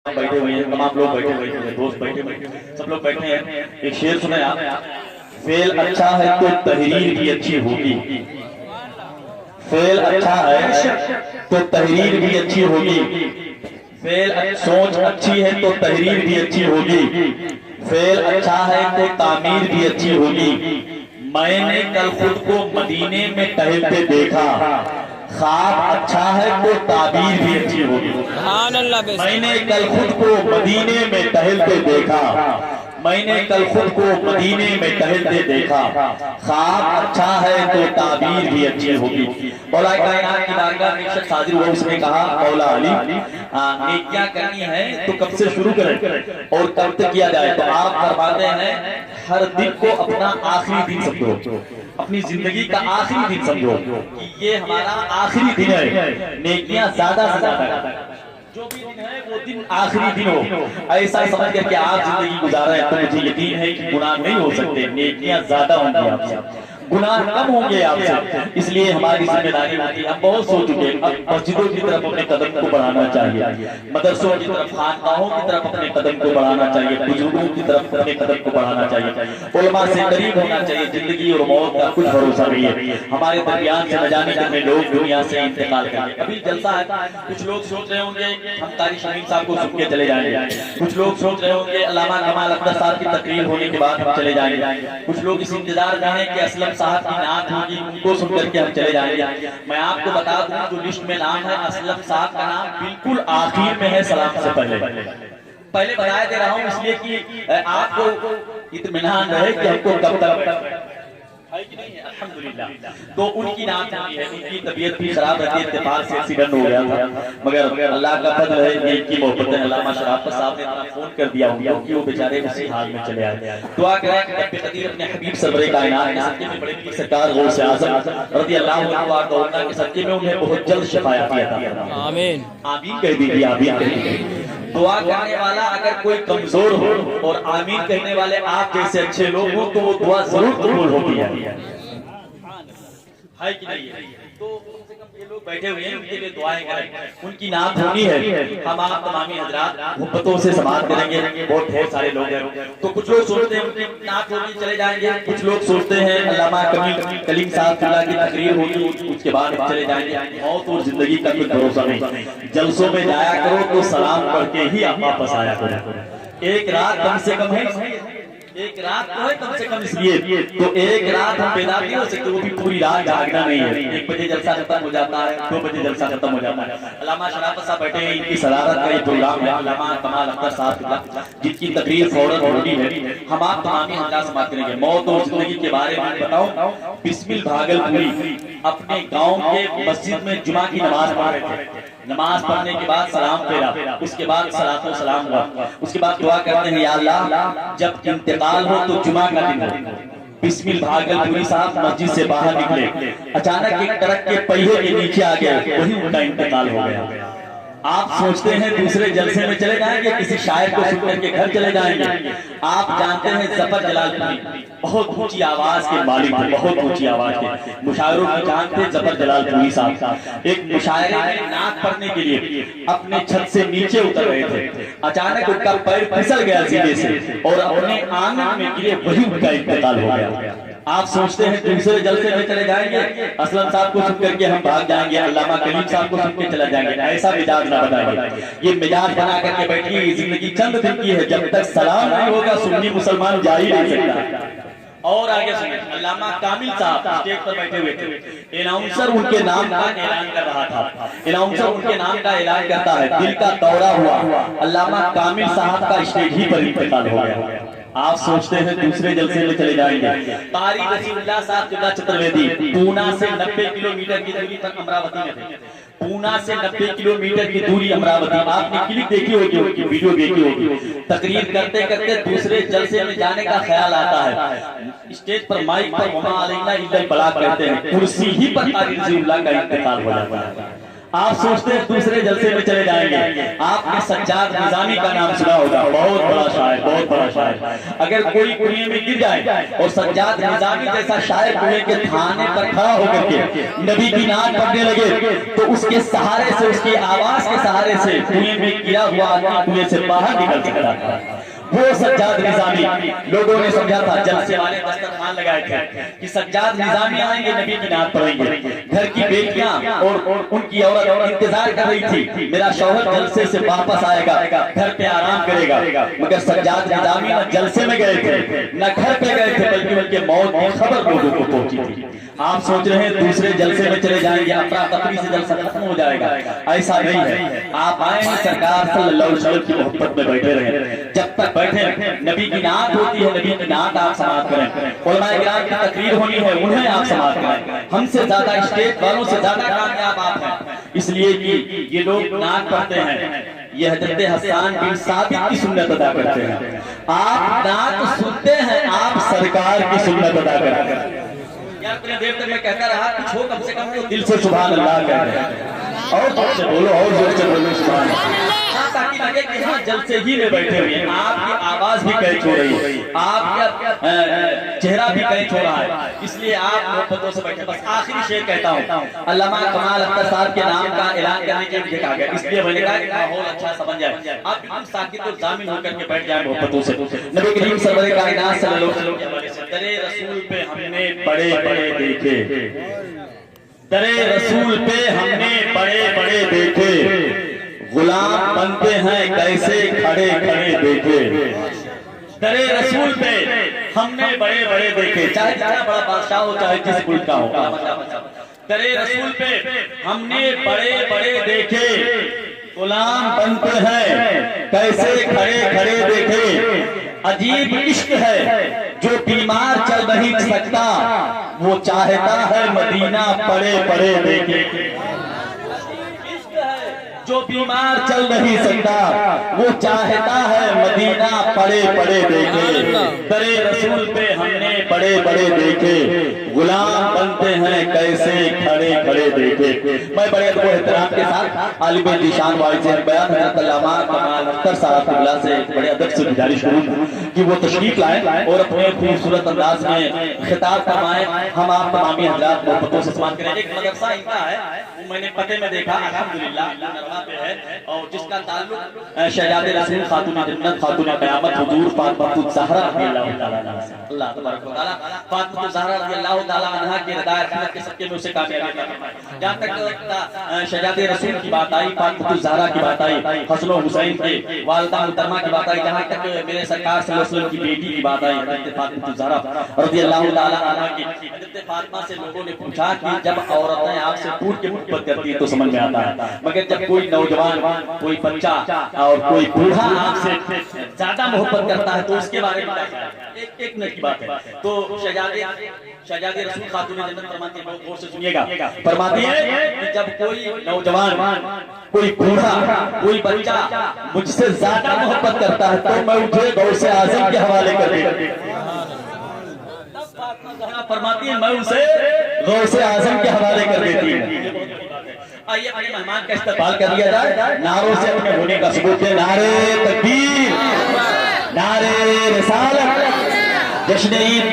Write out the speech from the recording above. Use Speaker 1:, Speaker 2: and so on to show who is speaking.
Speaker 1: बैठे हुए हैं, तमाम लोग बैठे हुए हैं, दोस्त बैठे हुए हैं, सब लोग बैठे हैं। एक शेर सुने आप, फेल अच्छा है तो तहरीर भी अच्छी होगी। फेल अच्छा है तो तहरीर भी अच्छी होगी। फेल सोच अच्छी है तो तहरीर भी अच्छी होगी। फेल अच्छा है तो तामीर भी अच्छी होगी। मैंने कल खुद को मदीने में टहलते देखा, ख्वाब अच्छा है तो ताबीर भी अच्छी होगी। मैंने कल खुद को मदीने में टहलते देखा, मैंने कल खुद को मदीने में टहलते देखा, ख्वाब अच्छा है तो ताबीर भी अच्छी होगी। मौला कायनात की बारगाह में शख्स हाजिर हुआ, उसने कहा मौला अली नेकियां करनी है तो कब से शुरू करें और कब तक किया जाए? तो आप फरमाते हैं हर दिन को अपना आखिरी दिन समझो, अपनी जिंदगी का आखिरी दिन समझो कि ये हमारा आखिरी दिन है। नेकियां ज्यादा से ज्यादा जो भी दिन है वो दिन आखिरी दिन हो, ऐसा समझ कर के आप जिंदगी गुजारा है तो मुझे यकीन है कि गुनाह नहीं हो सकते, नेकियां ज्यादा होंगी आपसे, गुनाह कम होंगे आपसे। इसलिए हमारी जिम्मेदारी होती है, हम बहुत सो चुके हैं, अब मस्जिदों की तरफ अपने कदम को बढ़ाना चाहिए, मदरसों की तरफ, खानकाहों की तरफ अपने कदम को बढ़ाना चाहिए, बुजुर्गों की तरफ अपने कदम को बढ़ाना चाहिए, उलमा से करीब होना चाहिए। जिंदगी और मौत का कुछ भरोसा नहीं है, हमारे दरमियान से न जाने कितने लोग दुनिया से इंतकाल करेंगे। अभी जलसा है, कुछ लोग सोच रहे होंगे हम तारी शमीम साहब को सुन के चले जाएंगे, कुछ लोग सोच रहे होंगे अल्लामा कमाल अख्तर साहब की तकरीर होने के बाद हम चले जाएंगे, कुछ लोग इस इंतजार में हैं कि असलम साहब की नात होगी उनको सुन करके हम चले जाएंगे। मैं आपको बता दूं जो लिस्ट में नाम है असलम साहब का नाम बिल्कुल आखिर में है, सलाम से पहले बताया दे रहा हूं इसलिए कि आपको इत्मीनान रहे कि हमको कब तक है कि नहीं है। अल्हम्दुलिल्लाह तो उनकी नात हुई है, उनकी तबीयत भी खराब रहती है, इत्तेफाक से एक्सीडेंट हो गया था, मगर अल्लाह का फजल है कि मोहब्बत है, अल्लामा शराफत साहब ने इतना फोन कर दिया उनको कि वो बेचारे उसी हाल में चले आए। दुआ करें कि रब्बे कदीर अपने हबीब सरवरे कायनात के सदके में बड़े पीर सरकार गौस आज़म रज़ियल्लाहु अन्हु के सदके में उन्हें बहुत जल्द शिफायत अता फरमाए। आमीन आमीन कह दीजिए, आमीन कह दीजिए। दुआ करने वाला अगर कोई कमजोर हो और आमीन कहने वाले आप जैसे अच्छे लोग हो तो वो दुआ जरूर कबूल होती है कि नहीं है? तो कम से कम ये लोग बैठे हुए हैं उनके लिए दुआएं करें, उनकी नात होनी है, हम आप तमामी हजरात मोहब्बतों से समाप्त करेंगे। बहुत ढेर सारे लोग हैं, तो कुछ लोग सोचते हैं उनकी नात होगी चले जाएंगे, कुछ लोग सोचते हैं अल्लामा कलीम साहब की तकरीर होगी उसके बाद चले जाएंगे। मौत और जिंदगी का कोई भरोसा नहीं, जलसों में जाया करो तो सलाम पढ़ के ही आप वापस आया करो। एक रात कम से कम है, एक रात तो है कम से कम, इसलिए तो एक रात हम बेदार नहीं हो सकते, वो भी पूरी रात जागना नहीं है। 1 बजे जलसा खत्म हो जाता है, 2 बजे जलसा खत्म हो जाता है। अल्लामा शराफत साहब बैठे हैं, इनकी सदारत का ये प्रोग्राम है, अल्लामा कमाल अख्तर साहब जिनकी तकरीर फौरन होनी है, हम आप तमामी हजरात से बात करेंगे। मौत और जिंदगी के बारे में बताऊं, बिस्मिल भागलपुरी अपने गांव के मस्जिद में जुमा की नमाज पढ़ रहे थे, नमाज पढ़ने के बाद सलाम फेरा, उसके बाद सलातो सलाम हुआ, उसके बाद दुआ करते हैं या अल्लाह जब इंतकाल हो तो जुमा का दिन हो। बिस्मिल भागलपुरी साहब मस्जिद से बाहर निकले, अचानक एक ट्रक के पहिए के नीचे आ गया, वही उनका इंतकाल हो गया। आप सोचते हैं दूसरे जलसे में चले जाएंगे, किसी शायर को सुनकर के घर चले जाएंगे। आप जानते हैं जफर जलालपुरी बहुत ऊंची आवाज के मालिक थे, बहुत ऊंची आवाज के मुशायरों की जान थे जफर जलालपुरी साहब। एक मुशायरे में नात पढ़ने के लिए अपने छत से नीचे उतर रहे थे, अचानक उनका पैर फिसल गया सीधे से और अपने आंगन में गिरे, वही उनका इंतकाल हो गया। आप सोचते हैं दूसरे जलसे में चले जाएंगे, असलम साहब को सुन करके हम भाग जाएंगे, अल्लामा कलीम साहब को सुन के चले जाएंगे। ऐसा मिजाज ना बनाइए, ये मिजाज बना करके बैठिए, जिंदगी चंद दिन की है, जब तक सलाम नहीं होगा सुन्नी मुसलमान जा ही नहीं सकता। और आगे सुनिए, अल्लामा कामिल साहब स्टेज पर बैठे हुए थे, अनाउंसर उनके नाम का ऐलान कर रहा था, अनाउंसर उनके नाम का ऐलान करता है, दिल का दौरा हुआ, अल्लामा कामिल साहब का स्टेज ही पर इंतकाल हो गया। आप सोचते हैं दूसरे जलसे में चले जाएंगे। कारी रसूलुल्लाह साहब किबला चतुर्वेदी पूना से 90 किलोमीटर की दूरी पर अमरावती में थे, पूना से 90 किलोमीटर की दूरी अमरावती। आपने क्लिप देखी होगी, उनकी वीडियो देखी होगी, तकरीर करते करते दूसरे जलसे में जाने का ख्याल आता है, स्टेज पर माइक पर वमा अलैना इल्ला बलाग कहते हैं, कुर्सी ही पर कारी रसूलुल्लाह का इंतकाल हो जाता है। آپ سوچتے ہیں دوسرے جلسے میں چلے جائیں گے. آپ نے سجاد نظامی کا نام سنا ہوگا, بہت بڑا شاعر, بہت بڑا شاعر. اگر کوئی کنویں میں گر جائے اور سجاد نظامی جیسا شاعر کنویں کے تھانے پر کھڑا ہو کر کے نبی کی نعت پڑھنے لگے تو اس کے سہارے سے, اس کی آواز کے سہارے سے کنویں میں گرا ہوا آدمی کنویں سے باہر نکل سکتا تھا. وہ سجاد نظامی. لوگوں نے سمجھا تھا, جلسے والے دسترخوان لگائے تھے کہ سجاد نظامی آئیں گے, نبی کی نعت پڑھیں گے. گھر کی بیٹیاں اور ان کی عورت انتظار کر رہی تھی, میرا شوہر جلسے سے واپس آئے گا, گھر پہ آرام کرے گا. مگر سجاد نظامی نہ جلسے میں گئے تھے نہ گھر پہ گئے تھے, بلکہ ان کے موت کی خبر لوگوں کو پہنچی تھی. آپ سوچ رہے ہیں دوسرے جلسے میں چلے جائیں گے, افراتفری سے جلسہ ختم ہو جائے گا. ایسا نہیں ہے. آپ آئے ہیں, سرکار صلی اللہ علیہ وسلم کی محبت میں بیٹھے رہیں. جب تک بیٹھے نبی کی نعت ہوتی ہے, نبی کی نعت آپ سماعت کریں. علماء کرام کی تقریر ہونی ہے, انہیں آپ سماعت کریں. ہم سے زیادہ اسٹیٹ والوں سے زیادہ کامیاب آپ ہیں, اس لیے کہ یہ لوگ نعت پڑھتے ہیں, یہ حضرت حسان بن ثابت کی سنت ادا کرتے ہیں. آپ نعت سنتے ہیں, آپ سرکار کی سنت ادا کرتے ہیں. یار اتنے دیر تک میں کہتا رہا, کچھ ہو کم سے کم تو دل سے سبحان اللہ کہہ رہے. اور زور سے بولو, اور زور سے بولو سبحان اللہ, تاکہ لگے کہ ہاں جلسے ہی میں بیٹھے ہوئے ہیں. آپ کی آواز بھی کیچ ہو رہی ہے, آپ کا چہرہ بھی کیچ ہو رہا ہے, اس لیے آپ محبتوں سے بیٹھے. بس آخری شعر کہتا ہوں, علامہ کمال اختر صاحب کے نام کا اعلان کرنے کے لیے کہا گیا, اس لیے میں نے کہا کہ ماحول اچھا سا بن جائے, آپ بالکل ساکت و ضامن ہو کر کے بیٹھ جائیں محبتوں سے. نبی کریم سرور کائنات صلی اللہ علیہ وسلم درے رسول پہ ہم نے بڑے بڑے دیکھے, درے رسول پہ ہم نے بڑے بڑے دیکھے, غلام بنتے ہیں کیسے کھڑے کھڑے دیکھے. درے رسول پہ ہم نے بڑے بڑے دیکھے, چاہے جتنا بڑا بادشاہ ہو, چاہے جس ملک کا ہو. درے رسول پہ ہم نے بڑے بڑے دیکھے, غلام بنتے ہیں کیسے کھڑے کھڑے دیکھے. عجیب عشق ہے جو بیمار چل نہیں سکتا, وہ چاہتا ہے مدینہ پڑے پڑے دیکھے. جو بیمار چل نہیں سکتا, وہ چاہتا ہے مدینہ پڑے پڑے دیکھے. درے رسول پہ ہم نے بڑے بڑے دیکھے, غلام بنتے ہیں کیسے کھڑے کھڑے دیکھے. میں بڑے ادب و احترام کے ساتھ عالم ذیشان واعظ بیان حضرت علامہ کمال اختر صاحب قبلہ سے بڑے ادب سے گزارش کروں کہ وہ تشریف لائیں اور اپنے خوبصورت انداز میں خطاب فرمائیں. ہم آپ تمامی حضرات محبتوں سے سماعت کریں. ایک مدرسہ ان کا ہے, میں نے پتے میں دیکھا, الحمدللہ نروا پہ ہے, اور جس کا تعلق شہزاد رسول خاتون جنت خاتون قیامت حضور فاطمہ الزہرا رضی اللہ تعالیٰ عنہ سے. اللہ تبارک و تعالیٰ فاطمہ الزہرا رضی اللہ تعالیٰ عنہ کی رضائے رحمت کے صدقے میں اسے کامیابی عطا فرمائے. جہاں تک شہزاد رسول کی بات آئی, فاطمہ الزہرا کی بات آئی, حسن و حسین کے والدہ محترمہ کی بات آئی, جہاں تک میرے سرکار صلی اللہ علیہ وسلم کی بیٹی کی بات آئی حضرت فاطمہ الزہرا رضی اللہ تعالیٰ عنہ کی. حضرت فاطمہ سے لوگوں نے پوچھا کہ جب عورتیں آپ سے پوچھ کے محبت کرتی ہیں تو سمجھ میں آتا ہے, مگر جب کوئی نوجوان, کوئی بچہ اور کوئی بوڑھا آپ سے زیادہ محبت کرتا ہے تو اس کے بارے میں ایک منٹ کی بات ہے. تو شہزاد رسول خاتون جنت فرماتی ہیں, بہت غور سے سنیے گا, فرماتی ہے کہ جب کوئی نوجوان, کوئی بوڑھا, کوئی بچہ مجھ سے زیادہ محبت کرتا ہے تو میں اسے غوث اعظم کے حوالے کر دیتا ہوں. فرماتی ہے میں اسے غوث اعظم کے حوالے کر دیتی ہوں. آئیے اپنے مہمان کا استقبال کر لیا جائے, نعروں سے اپنے ہونے کا ثبوت ہے. نعرے تکبیر, نعرے رسالت, جشن عید.